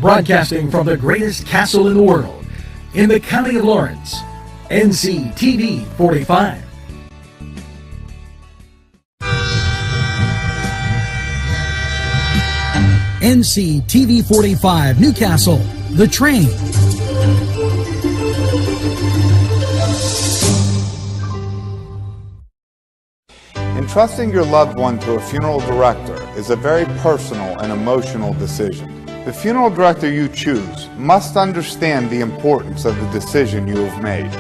Broadcasting from the greatest castle in the world, in the county of Lawrence, Nctv45. Nctv45 Newcastle, The Train. Entrusting your loved one to a funeral director is a very personal and emotional decision. The funeral director you choose must understand the importance of the decision you have made.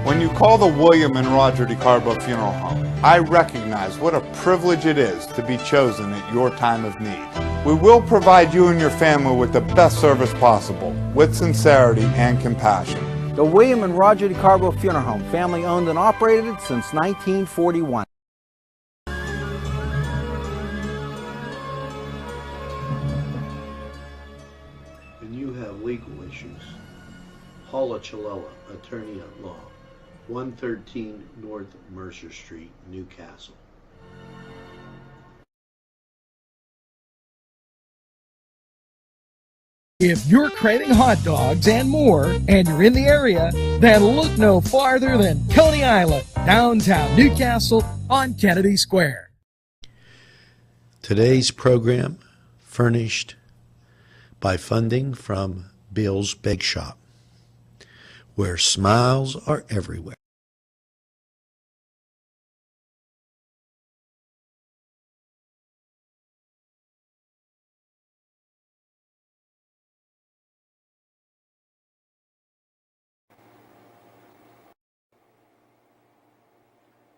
When you call the William and Roger DeCarbo Funeral Home, I recognize what a privilege it is to be chosen at your time of need. We will provide you and your family with the best service possible, with sincerity and compassion. The William and Roger DeCarbo Funeral Home, family owned and operated since 1941. And you have legal issues. Paula Chalella, attorney at law, 113 North Mercer Street, Newcastle. If you're craving hot dogs and more, and you're in the area, then look no farther than Coney Island, downtown Newcastle on Kennedy Square. Today's program furnished by funding from Bill's Bake Shop, where smiles are everywhere.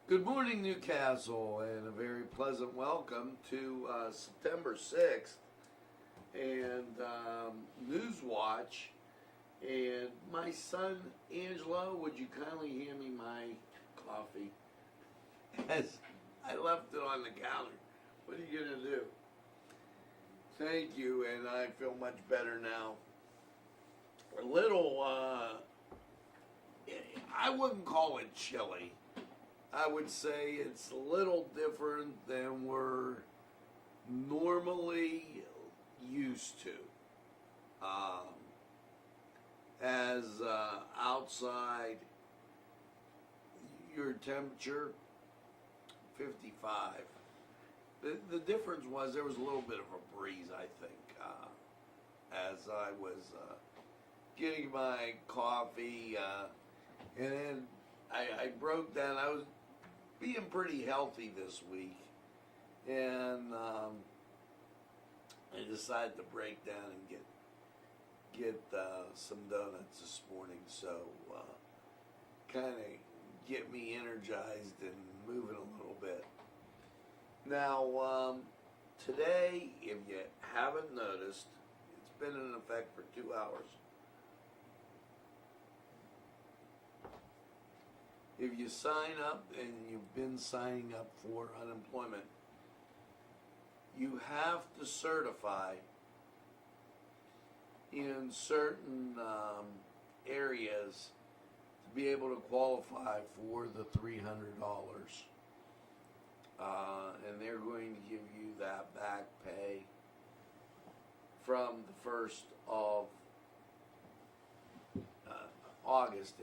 Good morning, Newcastle, and a very pleasant welcome to September 6th and Newswatch. And my son, Angelo, would you kindly hand me my coffee? As I left it on the counter. What are you going to do? Thank you, and I feel much better now. A little, I wouldn't call it chilly. I would say it's a little different than we're normally used to. As outside, your temperature, 55. The difference was there was a little bit of a breeze, I think, as I was getting my coffee, and then I broke down. I was being pretty healthy this week, and I decided to break down and get some donuts this morning, so kind of get me energized and moving a little bit. Now, today, if you haven't noticed, it's been in effect for 2 hours. If you sign up, and you've been signing up for unemployment, you have to certify in certain areas to be able to qualify for the $300. And they're going to give you that back pay from the 1st of August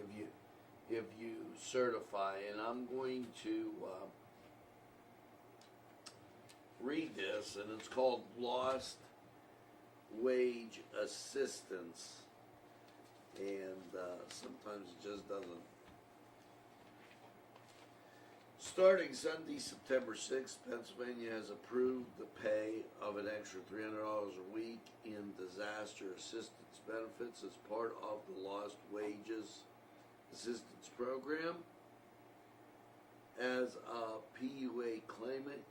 if you certify. And I'm going to read this, and it's called Lost Wage Assistance, and sometimes it just doesn't. Starting Sunday, September 6th, Pennsylvania has approved the pay of an extra $300 a week in disaster assistance benefits as part of the Lost Wages Assistance Program. As a PUA claimant,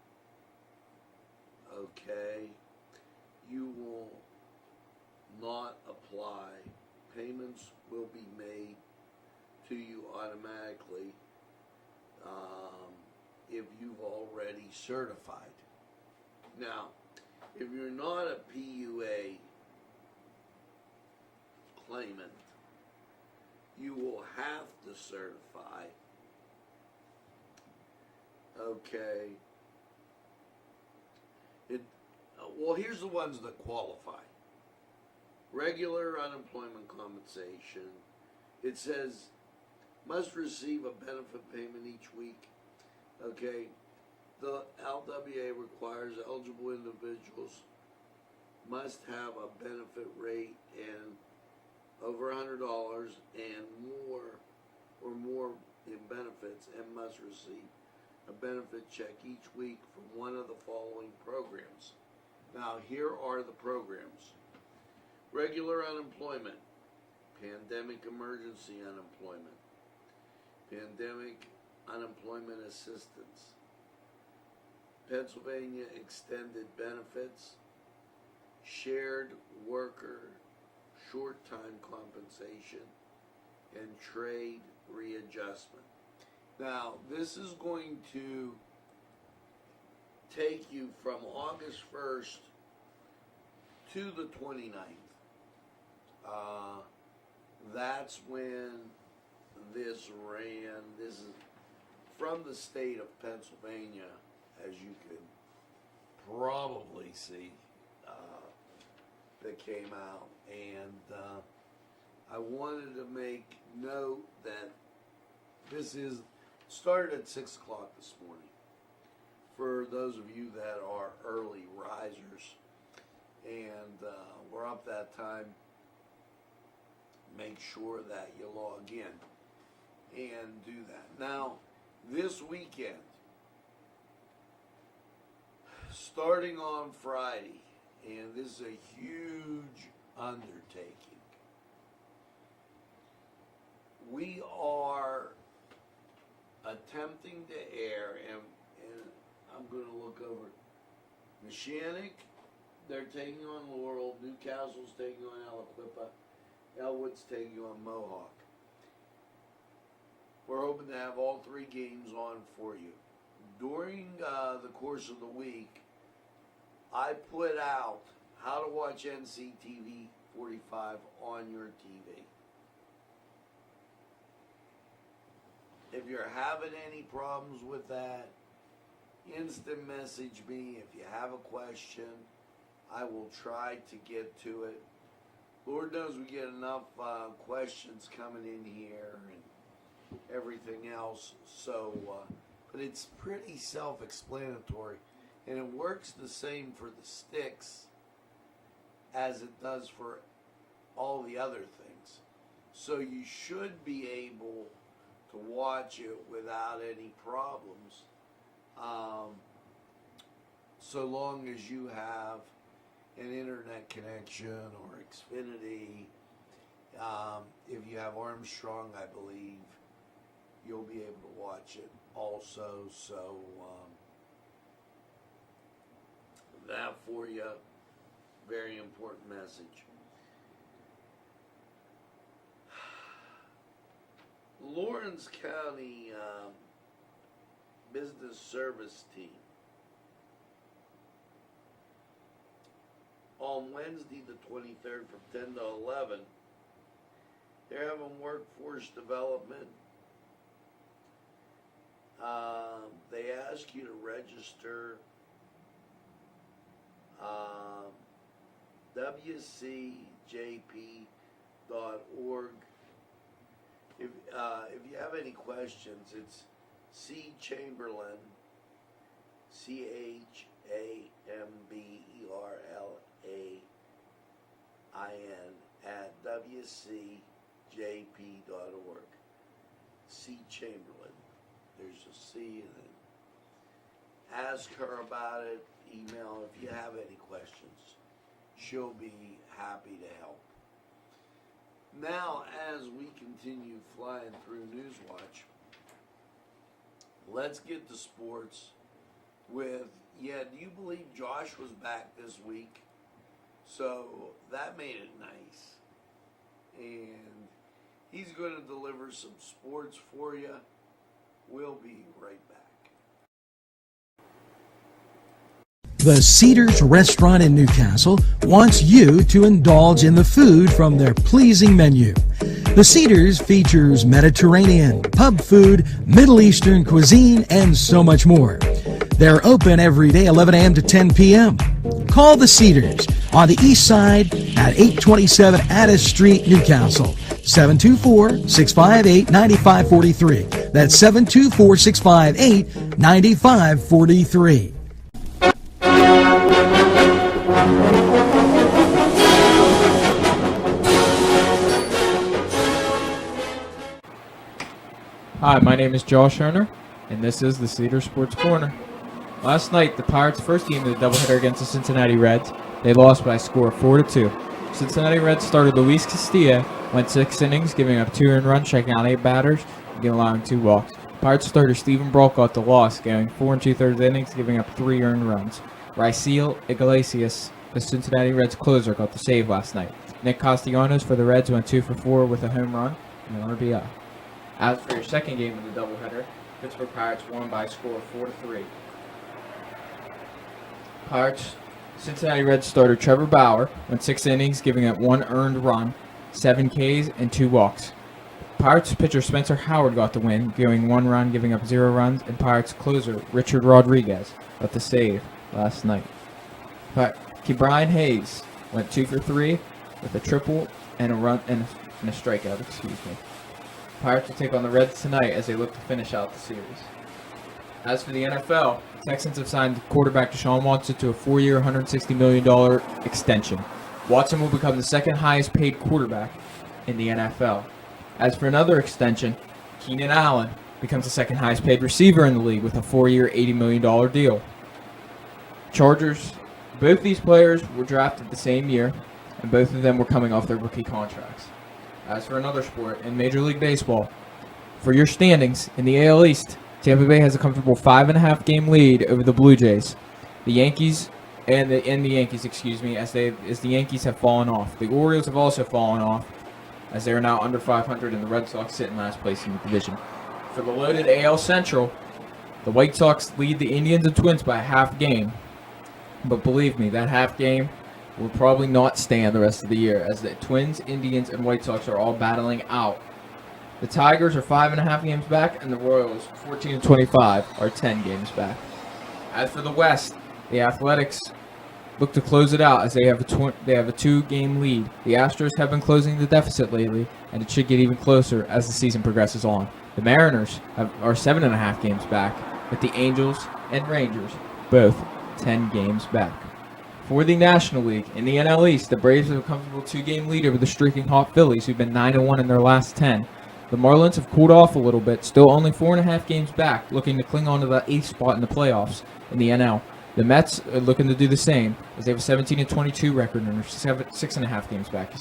okay, you will not apply. Payments will be made to you automatically if you've already certified. Now, if you're not a PUA claimant, you will have to certify. Okay. Well, here's the ones that qualify. regular unemployment compensation. It says must receive a benefit payment each week. Okay, the LWA requires eligible individuals must have a benefit rate and over $100 and more in benefits, and must receive a benefit check each week from one of the following programs. Now, here are the programs: regular unemployment, pandemic emergency unemployment, pandemic unemployment assistance, Pennsylvania extended benefits, shared worker short-time compensation, and trade readjustment. Now, this is going to take you from August 1st to the 29th. That's when this ran. This is from the state of Pennsylvania, as you can probably see, that came out. And I wanted to make note that this is started at 6 o'clock this morning. For those of you that are early risers, and we're up that time, make sure that you log in and do that. Now, this weekend, starting on Friday, and this is a huge undertaking, we are attempting to air, and I'm going to look over Neshannock, they're taking on Laurel, Newcastle's taking on Aliquippa, Elwood's taking on Mohawk. We're hoping to have all 3 games on for you. During the course of the week, I put out how to watch Nctv45 on your TV. If you're having any problems with that, instant message me. If you have a question, I will try to get to it. Lord knows we get enough questions coming in here and everything else. So, but it's pretty self-explanatory, and it works the same for the sticks as it does for all the other things. So you should be able to watch it without any problems, so long as you have an internet connection or Xfinity. If you have Armstrong, I believe you'll be able to watch it also. So that for you, very important message. Lawrence County Business Service Team on Wednesday the 23rd from 10 to 11, they're having workforce development. They ask you to register wcjp.org. If you have any questions, it's C. Chamberlain, CHAMBERLAIN at wcjp.org. C. Chamberlain. There's a C in it. Ask her about it. Email if you have any questions. She'll be happy to help. Now, as we continue flying through Newswatch, let's get to sports with, do you believe Josh was back this week? So that made it nice. And he's going to deliver some sports for you. We'll be right back. The Cedars Restaurant in Newcastle wants you to indulge in the food from their pleasing menu. The Cedars features Mediterranean, pub food, Middle Eastern cuisine, and so much more. They're open every day, 11 a.m. to 10 p.m. Call the Cedars, on the east side at 827 Addis Street, Newcastle. 724-658-9543. That's 724-658-9543. Hi, my name is Josh Herner, and this is the Cedar Sports Corner. Last night, the Pirates' first game of the doubleheader against the Cincinnati Reds, they lost by a score of 4-2. Cincinnati Reds started Luis Castilla, went 6 innings, giving up 2 earned runs, striking out 8 batters, and allowing 2 walks. Pirates starter Stephen Brault got the loss, going 4 2/3 innings, giving up 3 earned runs. Raisel Iglesias, the Cincinnati Reds closer, got the save last night. Nick Castellanos for the Reds went 2 for 4 with a home run and an RBI. As for your second game of the doubleheader, Pittsburgh Pirates won by a score of 4-3. Cincinnati Reds starter Trevor Bauer went 6 innings, giving up 1 earned run, 7 Ks, and 2 walks. Pirates pitcher Spencer Howard got the win, going 1 run, giving up 0 runs, and Pirates closer Richard Rodriguez got the save last night. Brian Hayes went 2 for 3 with a triple and a run and a strikeout. Pirates will take on the Reds tonight as they look to finish out the series. As for the NFL, the Texans have signed quarterback Deshaun Watson to a 4-year, $160 million extension. Watson will become the second highest paid quarterback in the NFL. As for another extension, Keenan Allen becomes the second highest paid receiver in the league with a 4-year, $80 million deal. Chargers, both these players were drafted the same year, and both of them were coming off their rookie contracts. As for another sport, in Major League Baseball, for your standings in the AL East, Tampa Bay has a comfortable 5.5 game lead over the Blue Jays. The Yankees as the Yankees have fallen off. The Orioles have also fallen off, as they are now under 500, and the Red Sox sit in last place in the division. For the loaded AL Central, the White Sox lead the Indians and Twins by a half game. But believe me, that half game will probably not stand the rest of the year, as the Twins, Indians, and White Sox are all battling out. The Tigers are 5.5 games back, and the Royals, 14-25, are 10 games back. As for the West, the Athletics look to close it out as they have a 2-game lead. The Astros have been closing the deficit lately, and it should get even closer as the season progresses on. The Mariners are 7.5 games back, with the Angels and Rangers both 10 games back. For the National League, in the NL East, the Braves have a comfortable 2-game lead over the streaking hot Phillies, who've been 9-1 in their last 10. The Marlins have cooled off a little bit, still only 4.5 games back, looking to cling on to the 8th spot in the playoffs in the NL. The Mets are looking to do the same, as they have a 17-22 record and are 6.5 games back.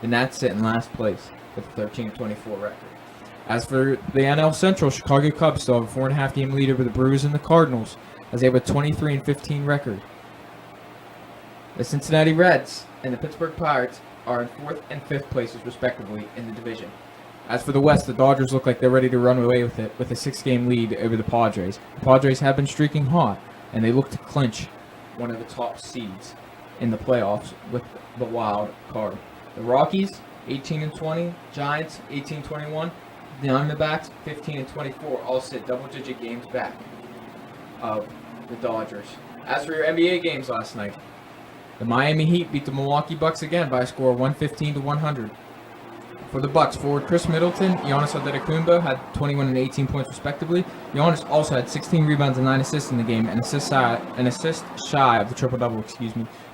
The Nats sit in last place with a 13-24 record. As for the NL Central, Chicago Cubs still have a 4.5 game lead over the Brewers and the Cardinals, as they have a 23-15 record. The Cincinnati Reds and the Pittsburgh Pirates are in 4th and 5th places, respectively, in the division. As for the West, the Dodgers look like they're ready to run away with it with a 6-game lead over the Padres. The Padres have been streaking hot, and they look to clinch one of the top seeds in the playoffs with the wild card. The Rockies, 18-20, Giants, 18-21, the Diamondbacks, 15-24, all sit double-digit games back of the Dodgers. As for your NBA games last night, the Miami Heat beat the Milwaukee Bucks again by a score of 115-100. For the Bucks, forward Chris Middleton, Giannis Antetokounmpo had 21 and 18 points respectively. Giannis also had 16 rebounds and 9 assists in the game, an assist shy of the triple-double,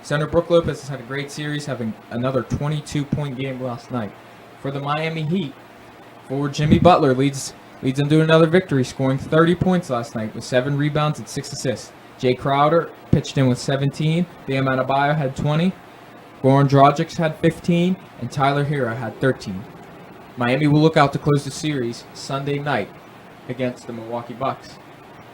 Center Brook Lopez has had a great series, having another 22-point game last night. For the Miami Heat, forward Jimmy Butler leads them to another victory, scoring 30 points last night with 7 rebounds and 6 assists. Jay Crowder pitched in with 17, Bam Adebayo had 20, Goran Dragic had 15, and Tyler Hero had 13. Miami will look out to close the series Sunday night against the Milwaukee Bucks,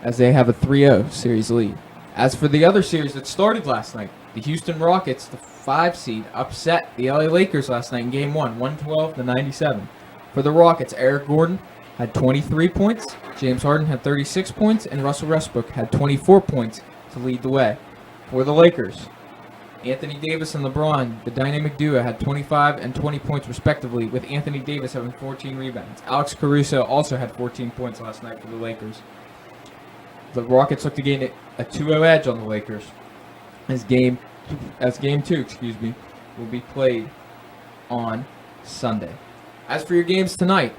as they have a 3-0 series lead. As for the other series that started last night, the Houston Rockets, the 5 seed, upset the LA Lakers last night in Game 1, 112-97. For the Rockets, Eric Gordon had 23 points, James Harden had 36 points, and Russell Westbrook had 24 points to lead the way. For the Lakers, Anthony Davis and LeBron, the dynamic duo, had 25 and 20 points respectively, with Anthony Davis having 14 rebounds. Alex Caruso also had 14 points last night for the Lakers. The Rockets look to gain a 2-0 edge on the Lakers, as game Game 2, excuse me, will be played on Sunday. As for your games tonight,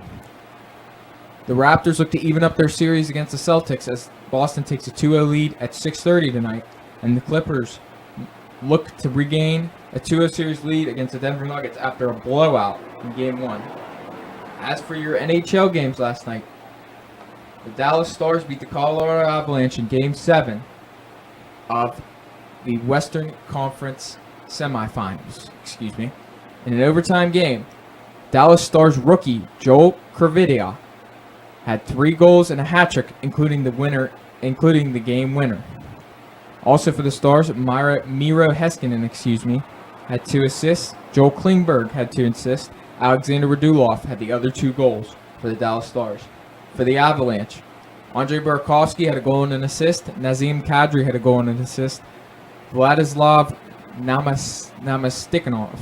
the Raptors look to even up their series against the Celtics as Boston takes a 2-0 lead at 6:30 tonight, and the Clippers look to regain a 2-0 series lead against the Denver Nuggets after a blowout in Game 1. As for your NHL games last night, the Dallas Stars beat the Colorado Avalanche in Game 7 of the Western Conference semifinals, In an overtime game, Dallas Stars rookie Joel Kravidia had 3 goals and a hat trick, including the game winner. Also for the Stars, Miro Heiskanen, had 2 assists. Joel Klingberg had 2 assists. Alexander Radulov had the other 2 goals for the Dallas Stars. For the Avalanche, Andrei Burakovsky had a goal and an assist. Nazem Kadri had a goal and an assist. Vladislav Namastikanov,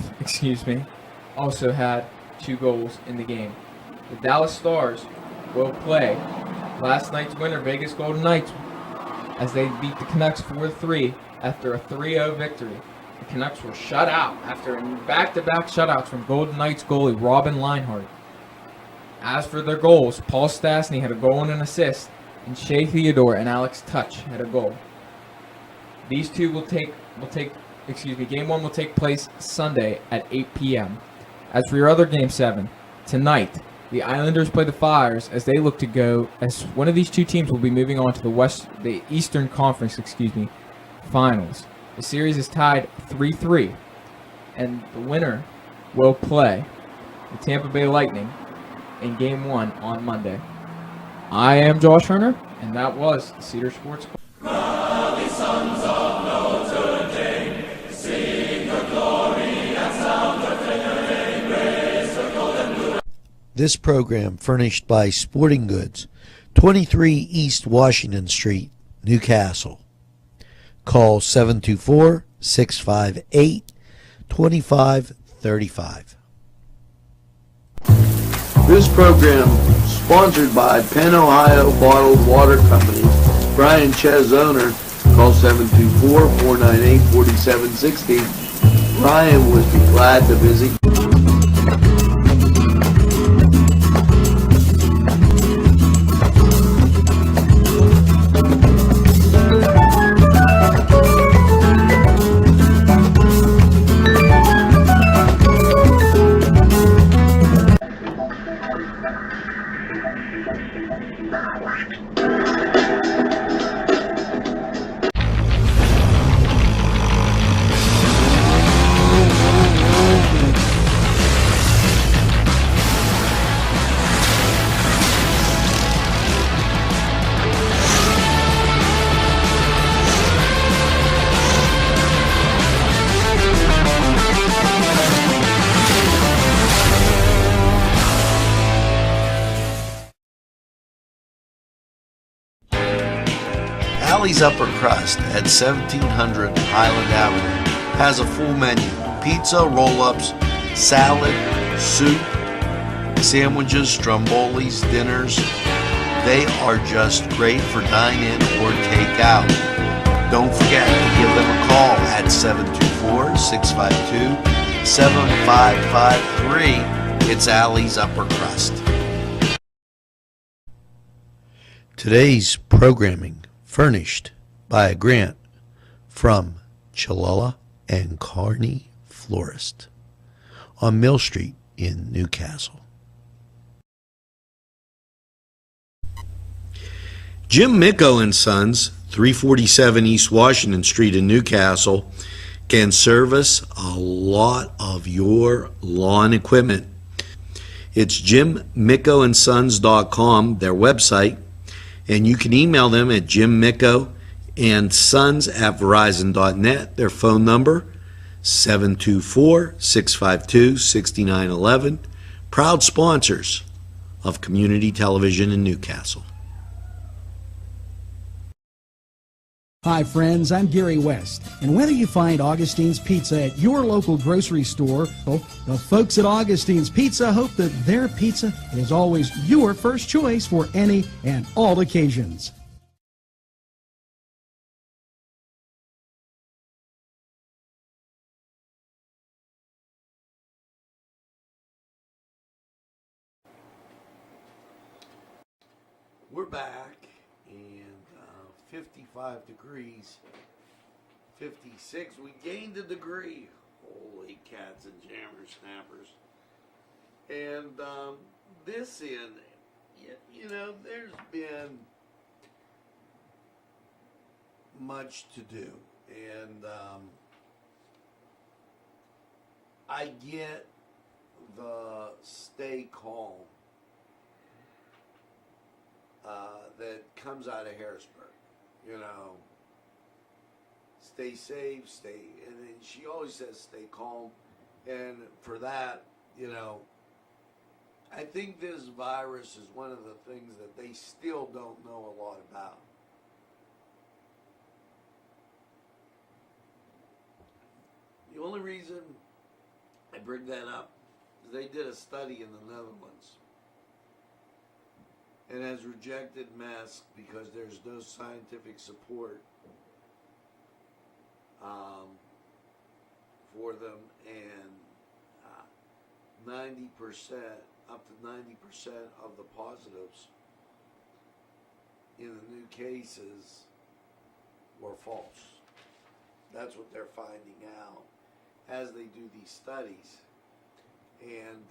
also had 2 goals in the game. The Dallas Stars will play last night's winner, Vegas Golden Knights, as they beat the Canucks 4-3 after a 3-0 victory. The Canucks were shut out after back-to-back shutouts from Golden Knights goalie Robin Leinhart. As for their goals, Paul Stastny had a goal and an assist, and Shea Theodore and Alex Touch had a goal. These two Game 1 will take place Sunday at 8 p.m. As for your other Game 7, tonight, the Islanders play the Flyers as they look to go, as one of these 2 teams will be moving on to the Eastern Conference, finals. The series is tied 3-3, and the winner will play the Tampa Bay Lightning in Game 1 on Monday. I am Josh Turner, and that was the Cedar Sports Club. This program furnished by Sporting Goods, 23 East Washington Street, Newcastle. Call 724-658-2535. This program sponsored by Penn Ohio Bottled Water Company. Brian Ches, owner. Call 724-498-4760. Brian would be glad to visit. Allie's Upper Crust at 1700 Highland Avenue has a full menu: pizza, roll-ups, salad, soup, sandwiches, strombolis, dinners. They are just great for dine-in or take-out. Don't forget to give them a call at 724-652-7553. It's Allie's Upper Crust. Today's programming furnished by a grant from Chalala and Carney Florist on Mill Street in Newcastle. Jim Micco and Sons, 347 East Washington Street in Newcastle, can service a lot of your lawn equipment. It's jimmiccoandsons.com, their website, and you can email them at jimmiccoandsons@verizon.net. Their phone number, 724-652-6911. Proud sponsors of community television in Newcastle. Hi friends, I'm Gary West, and whether you find Augustine's Pizza at your local grocery store, well, the folks at Augustine's Pizza hope that their pizza is always your first choice for any and all occasions. We're back, and 55 degrees, 56. We gained a degree. Holy cats and jammer snappers. And this in, you know, there's been much to do. And I get the stay calm that comes out of Harrisburg, you know, stay safe, and then she always says stay calm, and for that, you know, I think this virus is one of the things that they still don't know a lot about. The only reason I bring that up is they did a study in the Netherlands and has rejected masks because there's no scientific support for them, and 90%, up to 90% of the positives in the new cases were false. That's what they're finding out as they do these studies. And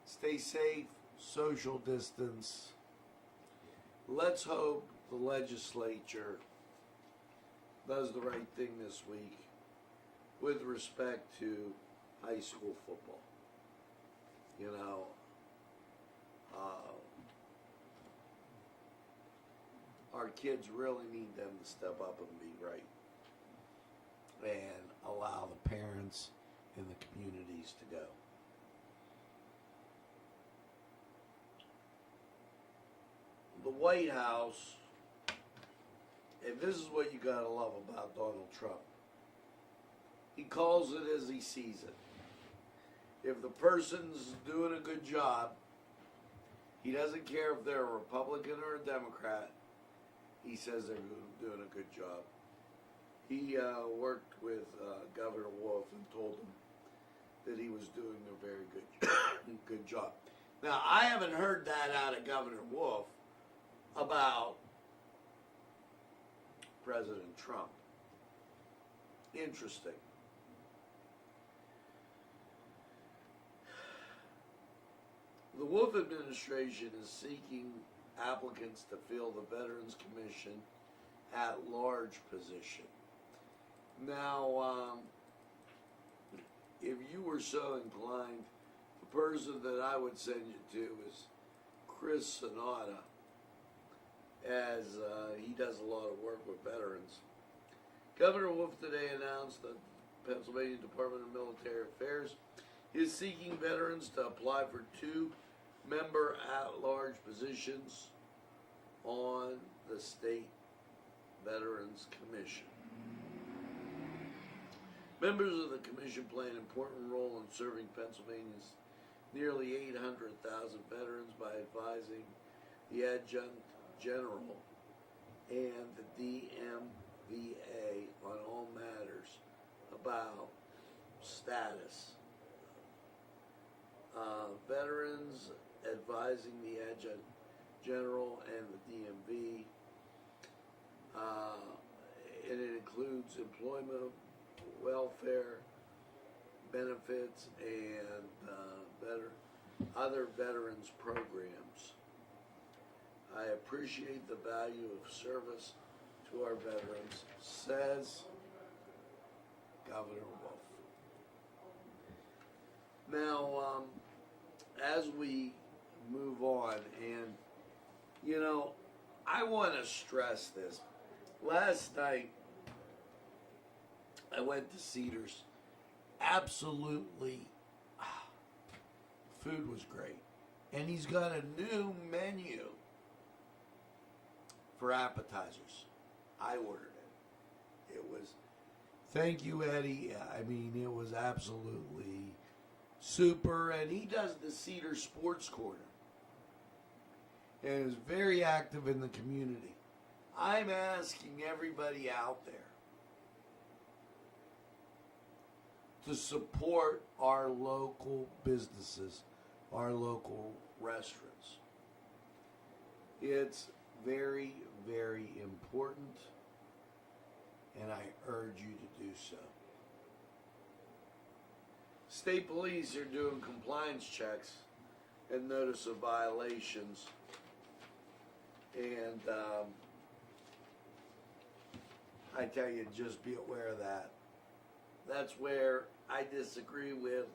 stay safe, social distance. Let's hope the legislature does the right thing this week with respect to high school football. You know, our kids really need them to step up and be right and allow the parents and the communities to go. The White House, and this is what you gotta love about Donald Trump, he calls it as he sees it. If the person's doing a good job, he doesn't care if they're a Republican or a Democrat, he says they're doing a good job. He worked with Governor Wolf and told him that he was doing a very good job. Now, I haven't heard that out of Governor Wolf about President Trump. Interesting. The Wolf administration is seeking applicants to fill the Veterans Commission at-large position. Now, if you were so inclined, the person that I would send you to is Chris Sonata, as he does a lot of work with veterans. Governor Wolf today announced that the Pennsylvania Department of Military Affairs is seeking veterans to apply for 2-member at-large positions on the State Veterans Commission. Members of the commission play an important role in serving Pennsylvania's nearly 800,000 veterans by advising the Adjutant General and the DMVA on all matters about status. Veterans advising the Adjutant General and the DMV, and it includes employment, welfare, benefits, and other veterans programs. I appreciate the value of service to our veterans, says Governor Wolf. Now, as we move on, and you know, I want to stress this. Last night, I went to Cedars. Absolutely, food was great. And he's got a new menu for appetizers. I ordered it. It was, thank you, Eddie. I mean, it was absolutely super. And he does the Cedar Sports Corner and is very active in the community. I'm asking everybody out there to support our local businesses, our local restaurants. It's very, very important, and I urge you to do so. State police are doing compliance checks and notice of violations, and I tell you, just be aware of that. That's where I disagree with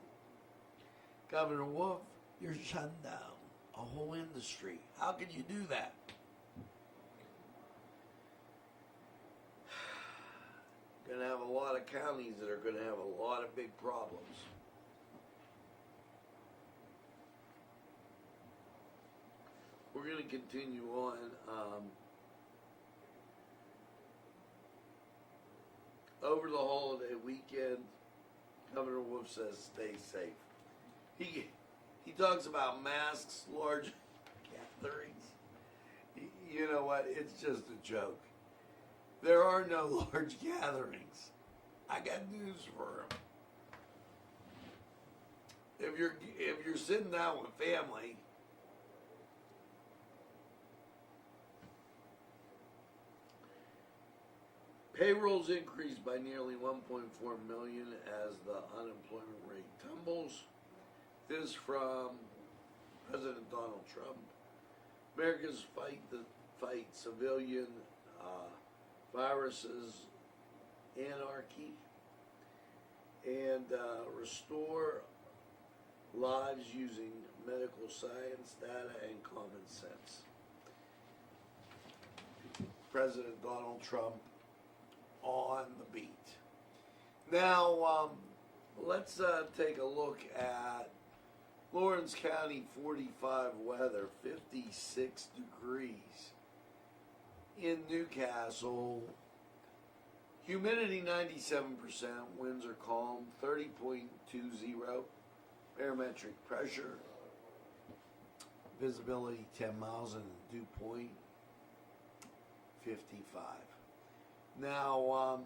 Governor Wolf. You're shutting down a whole industry. How could you do that? Going to have a lot of counties that are going to have a lot of big problems. We're going to continue on. Over the holiday weekend, Governor Wolf says stay safe. He talks about masks, large gatherings. You know what? It's just a joke. There are no large gatherings. I got news for him. If you're sitting down with family, payrolls increased by nearly 1.4 million as the unemployment rate tumbles. This from President Donald Trump. Americans fight civilian viruses, anarchy, and restore lives using medical science, data, and common sense. President Donald Trump on the beat. Now, let's take a look at Lawrence County 45 weather, 56 degrees. In Newcastle, humidity 97%, winds are calm, 30.20, barometric pressure, visibility 10 miles, and dew point 55. Now,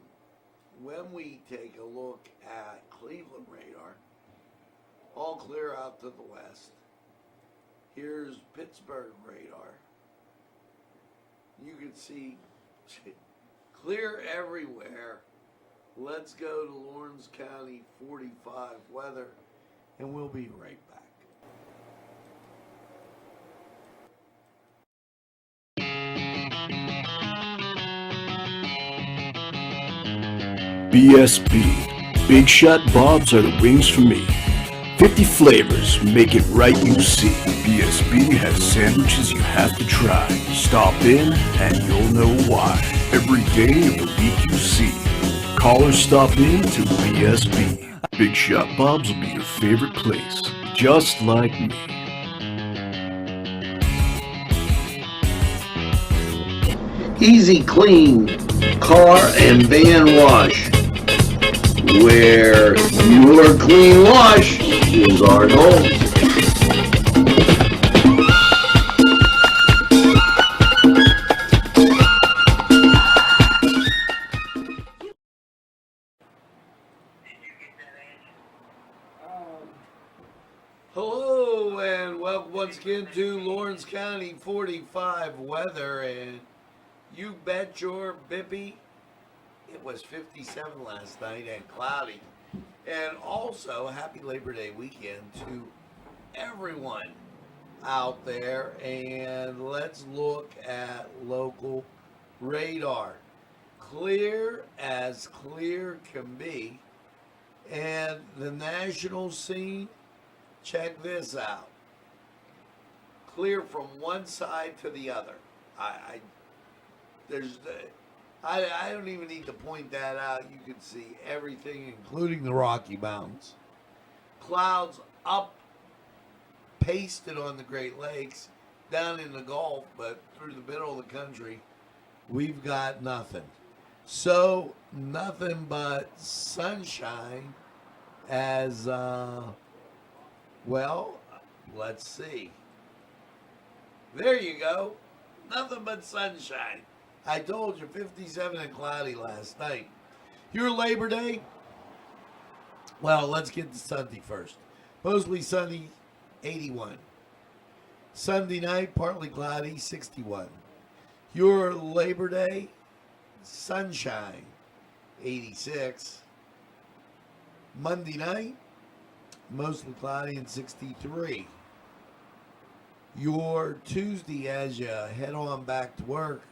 when we take a look at Cleveland radar, all clear out to the west. Here's Pittsburgh radar. You can see clear everywhere. Let's go to Lawrence County 45 weather, and we'll be right back. BSB. Big Shot Bobs are the wings for me. 50 flavors, make it right, you see. BSB has sandwiches you have to try. Stop in and you'll know why. Every day of the week you see. Call or stop in to BSB. Big Shot Bobs will be your favorite place, just like me. Easy Clean Car and Van Wash, where your clean wash is our goal. Hello and welcome once again to Lawrence County 45 weather, and you bet your bippy it was 57 last night and cloudy. And also, happy Labor Day weekend to everyone out there. And let's look at local radar. Clear as clear can be. And the national scene, check this out. Clear from one side to the other. I don't even need to point that out. You can see everything, including the Rocky Mountains. Clouds up, pasted on the Great Lakes, down in the Gulf, but through the middle of the country, we've got nothing. So, nothing but sunshine as, well, let's see. There you go. Nothing but sunshine. I told you, 57 and cloudy last night. Your Labor Day? Well, let's get to Sunday first. Mostly sunny, 81. Sunday night, partly cloudy, 61. Your Labor Day, sunshine, 86. Monday night, mostly cloudy and 63. Your Tuesday, as you head on back to work,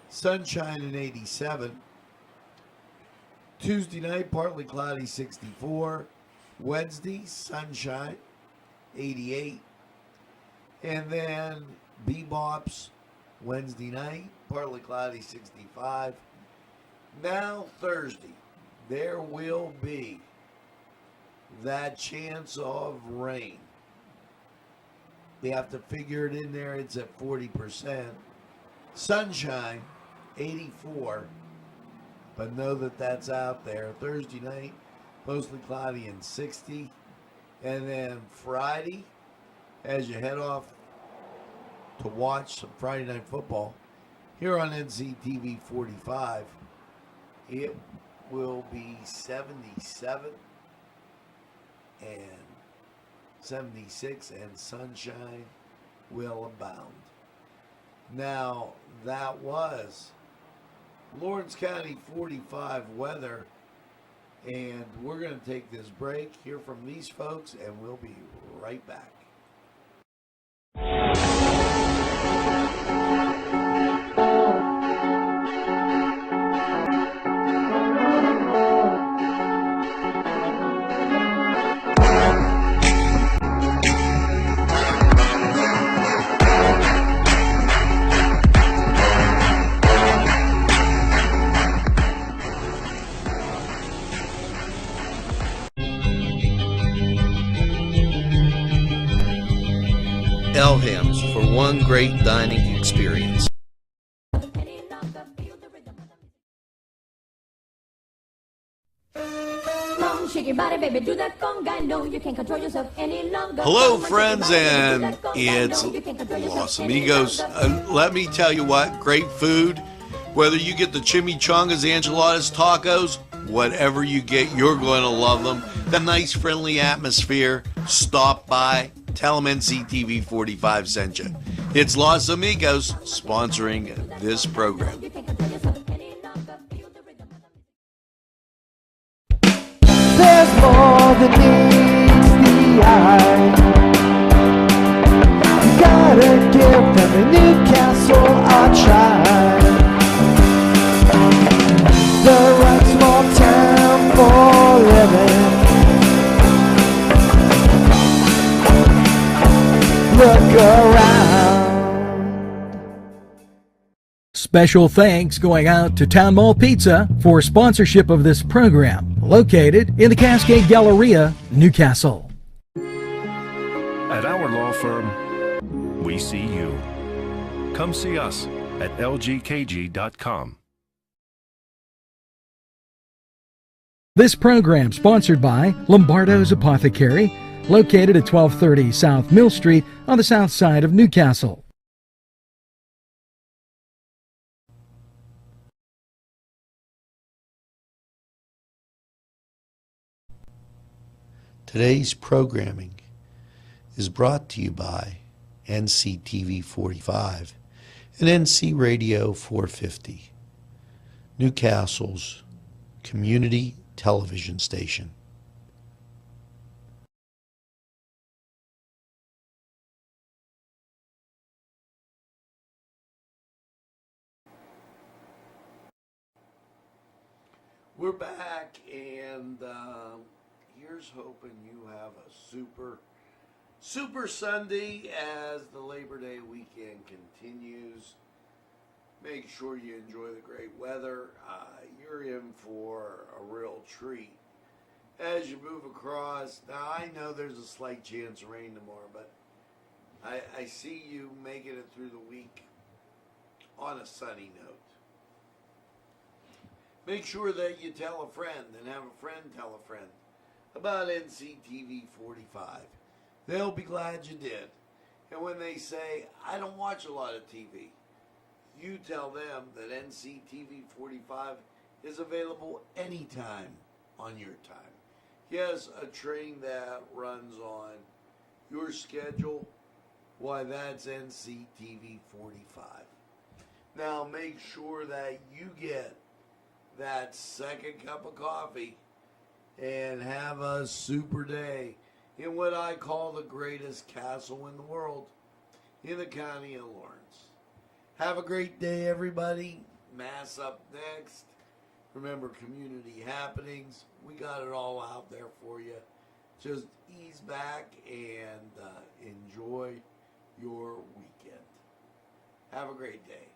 sunshine and 87. Tuesday night, partly cloudy, 64. Wednesday, sunshine, 88. And then Bebops, Wednesday night, partly cloudy, 65. Now Thursday, there will be that chance of rain. You have to figure it in there. It's at 40%. Sunshine, 84. But know that that's out there. Thursday night, mostly cloudy and 60. And then Friday, as you head off to watch some Friday Night Football here on Nctv45, it will be 77 and 76, and sunshine will abound. Now, that was Lawrence County 45 weather, and we're going to take this break, hear from these folks, and we'll be right back. Elham's for one great dining experience. Shake your body, baby, do that conga. No, you can't control yourself any longer. Hello, friends, and it's Los Amigos. Let me tell you what, great food. Whether you get the chimichangas, enchiladas, tacos, whatever you get, you're going to love them. The nice, friendly atmosphere. Stop by. Tell them NCTV45 sent you. It's Los Amigos sponsoring this program. There's more than meets the eye. Gotta give them a Newcastle a try. The right small town for living. Look around. Special thanks going out to Town Mall Pizza for sponsorship of this program, located in the Cascade Galleria, Newcastle. At our law firm, we see you. Come see us at lgkg.com. This program sponsored by Lombardo's Apothecary, located at 1230 South Mill Street on the south side of Newcastle. Today's programming is brought to you by NCTV45 and NC Radio 450, Newcastle's community television station. We're back, and here's hoping you have a super Sunday as the Labor Day weekend continues. Make sure you enjoy the great weather. You're in for a real treat as you move across. Now, I know there's a slight chance of rain tomorrow, but I see you making it through the week on a sunny note. Make sure that you tell a friend and have a friend tell a friend about NCTV45. They'll be glad you did. And when they say, I don't watch a lot of TV, you tell them that NCTV45 is available anytime on your time. Yes, a train that runs on your schedule Why, that's Nctv45. Now make sure that you get that second cup of coffee and have a super day in what I call the greatest castle in the world, in the county of Lawrence. Have a great day, everybody. Mass up next. Remember, community happenings. We got it all out there for you. Just ease back and enjoy your weekend. Have a great day.